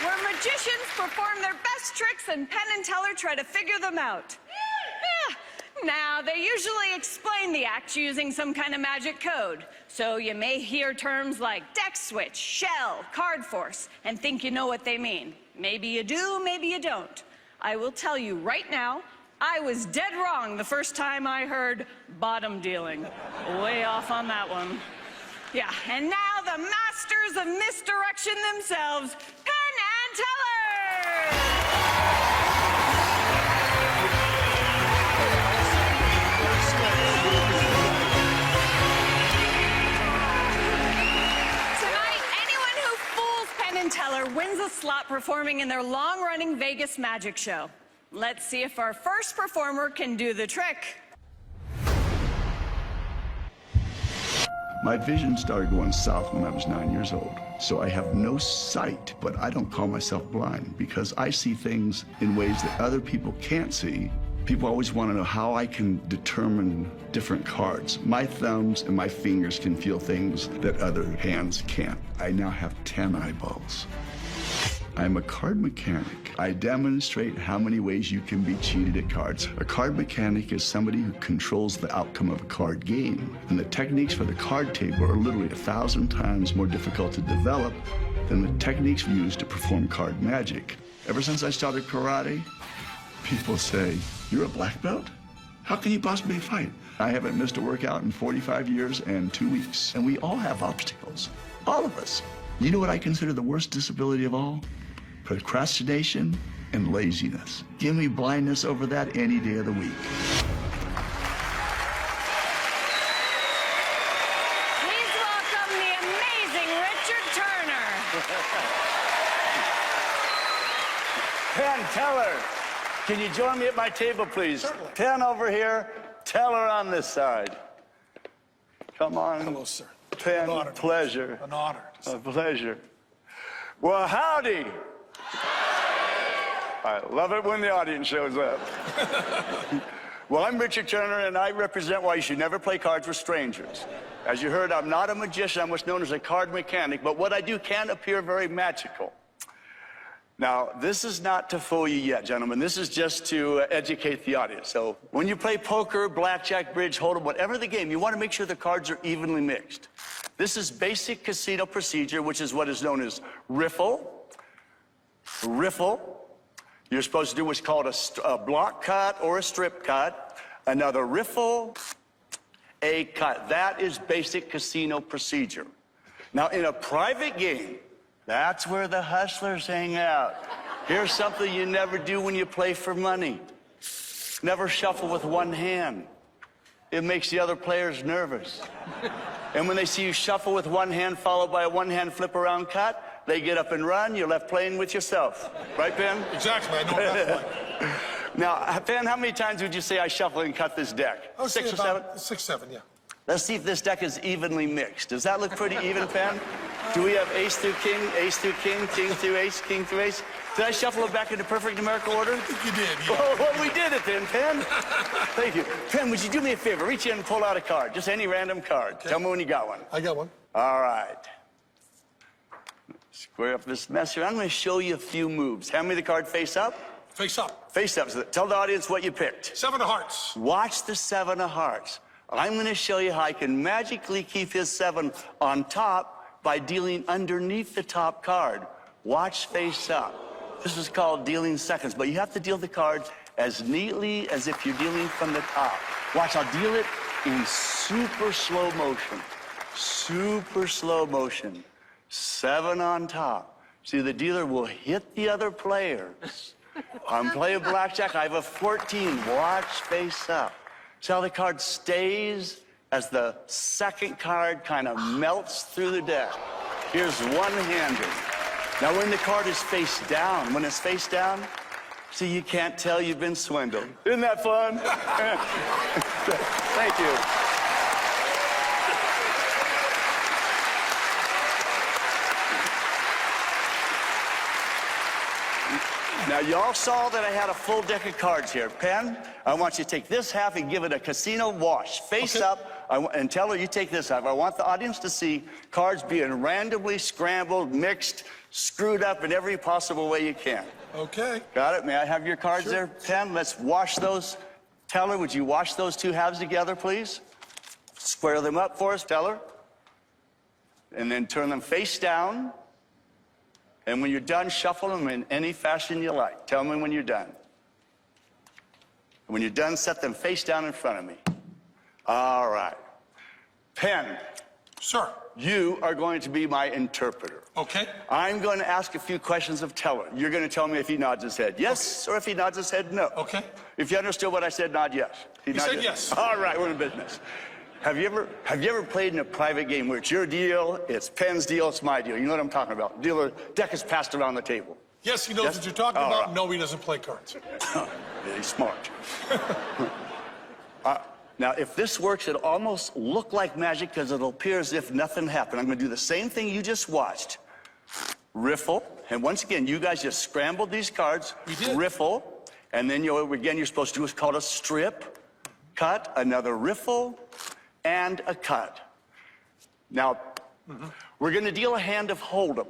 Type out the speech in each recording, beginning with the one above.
where magicians perform their best tricks and Penn and Teller try to figure them out. Yeah. Now, they usually explain the act using some kind of magic code. So you may hear terms like deck switch, shell, card force, and think you know what they mean. Maybe you do, maybe you don't. I will tell you right now, I was dead wrong the first time I heard bottom dealing. Way off on that one. Yeah, and now the masters of misdirection themselves, Penn and Teller! Tonight, anyone who fools Penn and Teller wins a slot performing in their long-running Vegas magic show. Let's see if our first performer can do the trick. My vision started going south when I was 9 years old. So I have no sight, but I don't call myself blind because I see things in ways that other people can't see. People always want to know how I can determine different cards. My thumbs and my fingers can feel things that other hands can't. I now have 10 eyeballs. I'm a card mechanic. I demonstrate how many ways you can be cheated at cards. A card mechanic is somebody who controls the outcome of a card game. And the techniques for the card table are literally 1,000 times more difficult to develop than the techniques used to perform card magic. Ever since I started karate, people say, "You're a black belt? How can you possibly fight?" I haven't missed a workout in 45 years and 2 weeks. And we all have obstacles. All of us. You know what I consider the worst disability of all? Procrastination and laziness. Give me blindness over that any day of the week. Please welcome the amazing Richard Turner. Penn, Teller, can you join me at my table, please? Certainly. Penn over here, Teller on this side. Come on. Hello, sir. Penn, An honor. pleasure. An honor. A pleasure. Well, howdy. I love it when the audience shows up. Well, I'm Richard Turner, and I represent why you should never play cards with strangers. As you heard, I'm not a magician. I'm what's known as a card mechanic, but what I do can appear very magical. Now, this is not to fool you yet, gentlemen. This is just to educate the audience. So when you play poker, blackjack, bridge, hold'em, whatever the game, you want to make sure the cards are evenly mixed. This is basic casino procedure, which is what is known as riffle. Riffle. You're supposed to do what's called a block cut or a strip cut. Another riffle, a cut. That is basic casino procedure. Now, in a private game, that's where the hustlers hang out. Here's something you never do when you play for money. Never shuffle with one hand. It makes the other players nervous. And when they see you shuffle with one hand followed by a one-hand flip around cut, they get up and run. You're left playing with yourself. Right, Ben? Exactly, I know that one. Now, Ben, how many times would you say I shuffle and cut this deck? I would say 6 or about 7? 6, 7, yeah. Let's see if this deck is evenly mixed. Does that look pretty even, Penn? Do we have ace through king through ace, king through ace? Did I shuffle it back into perfect numerical order? I think you did, yeah. Oh, well, we did it then, Penn. Thank you. Penn, would you do me a favor? Reach in and pull out a card. Just any random card. Okay. Tell me when you got one. I got one. All right. Square up this mess here. I'm going to show you a few moves. Hand me the card face up. Face up. Face up. So tell the audience what you picked. 7 of hearts. Watch the 7 of hearts. I'm going to show you how I can magically keep his 7 on top by dealing underneath the top card. Watch face up. This is called dealing seconds, but you have to deal the card as neatly as if you're dealing from the top. Watch, I'll deal it in super slow motion. Super slow motion. 7 on top. See, the dealer will hit the other players. I'm playing blackjack. I have a 14. Watch face up. See how the card stays as the second card kind of melts through the deck. Here's one-handed. Now, when the card is face down, when it's face down, see, you can't tell you've been swindled. Isn't that fun? Thank you. Now, y'all saw that I had a full deck of cards here. Penn, I want you to take this half and give it a casino wash. Face up And Teller, you take this out. I want the audience to see cards being randomly scrambled, mixed, screwed up in every possible way you can. Okay. Got it? May I have your cards there, Penn? Let's wash those. Teller, would you wash those two halves together, please? Square them up for us, Teller. And then turn them face down. And when you're done, shuffle them in any fashion you like. Tell me when you're done. When you're done, set them face down in front of me. All right. Penn, Sir. you are going to be my interpreter. Okay. I'm going to ask a few questions of Teller. You're going to tell me if he nods his head yes or if he nods his head no. Okay. If you understood what I said, nod yes. He said yes. All right, we're in business. Have you ever played in a private game where it's your deal, it's Penn's deal, it's my deal? You know what I'm talking about. Deck is passed around the table. Yes, he knows Yes? what you're talking All about. right. No, he doesn't play cards. He's smart. Now, if this works, it'll almost look like magic because it'll appear as if nothing happened. I'm going to do the same thing you just watched. Riffle. And once again, you guys just scrambled these cards. We did. Riffle. And then, again, you're supposed to do what's called a strip, cut, another riffle, and a cut. Now, we're going to deal a hand of Hold'em.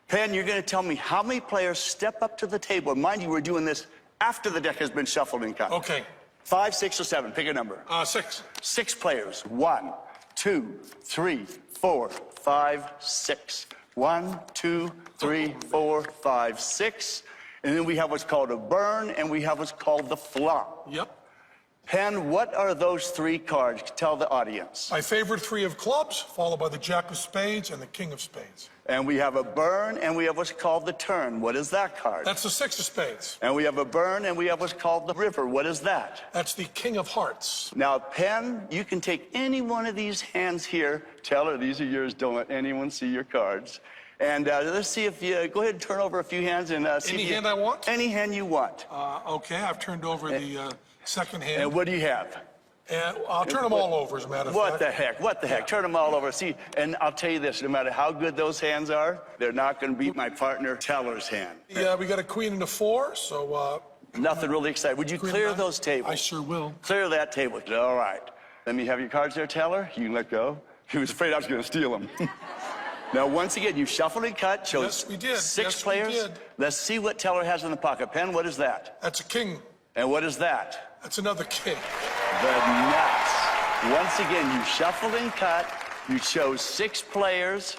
Penn, you're going to tell me how many players step up to the table. And mind you, we're doing this after the deck has been shuffled and cut. Okay. 5, 6, or 7. Pick a number. 6. 6 players. 1, 2, 3, 4, 5, 6. 1, 2, 3, 4, 5, 6. And then we have what's called a burn, and we have what's called the flop. Yep. Penn, what are those 3 cards? Tell the audience. My favorite 3 of clubs, followed by the Jack of Spades and the King of Spades. And we have a burn, and we have what's called the turn. What is that card? That's the 6 of Spades. And we have a burn, and we have what's called the river. What is that? That's the King of Hearts. Now, Penn, you can take any one of these hands here. Teller, these are yours. Don't let anyone see your cards. And let's see if you go ahead and turn over a few hands and see Any if you, hand I want? Any hand you want. Okay, I've turned over the second hand. And what do you have? And I'll turn them all over, as a matter of What fact. the heck? What the heck? Turn them all over. See, and I'll tell you this: no matter how good those hands are, they're not going to beat my partner Teller's hand. Yeah, we got a queen and a 4, so Nothing really exciting. Would you queen clear and those tables? I sure will. Clear that table. All right. Let me have your cards there, Teller. You can let go. He was afraid I was going to steal them. Now, once again, you shuffled and cut. Chose Yes, we did. 6 Yes, we players. did. Let's see what Teller has in the pocket. Penn, what is that? That's a king. And what is that? That's another king. The nuts. Once again, you shuffled and cut. You chose 6 players.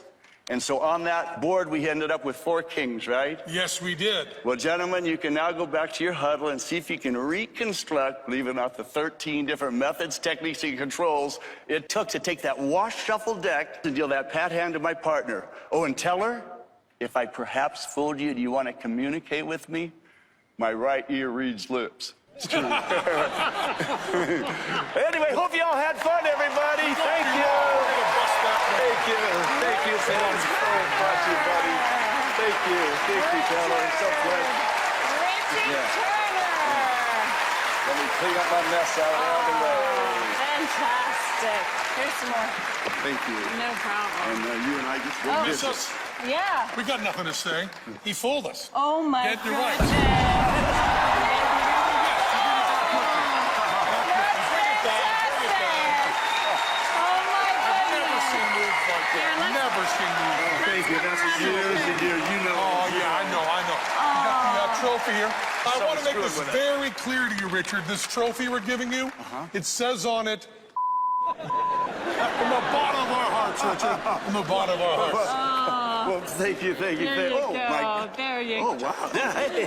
And so on that board, we ended up with 4 kings, right? Yes, we did. Well, gentlemen, you can now go back to your huddle and see if you can reconstruct, leaving out the 13 different methods, techniques, and controls it took to take that wash shuffle deck to deal that pat hand to my partner. Oh, and Teller, if I perhaps fooled you, do you want to communicate with me? My right ear reads lips. It's true. Anyway, hope you all had fun, everybody. Thank you. Thank you. Thank you, Penn. So much, buddy. Thank you. Thank you, Teller. So great. Richie Turner. Let me clean up my mess out of the way. Fantastic. Here's some more. Thank you. No problem. And you and I just did Miss business. us. Yeah. We got nothing to say. He fooled us. Oh my Get your right. goodness. Never seen moves. Thank you. That's years and years. You know. Oh, yeah, I know. You got the trophy here. I want to make screwed this with it. very clear to you, Richard. This trophy we're giving you, it says on it, from the bottom of our hearts, Richard. From the bottom of our hearts. Well, thank you. Thank you. There you Oh, go. my. There you Oh, go. wow. Thank you.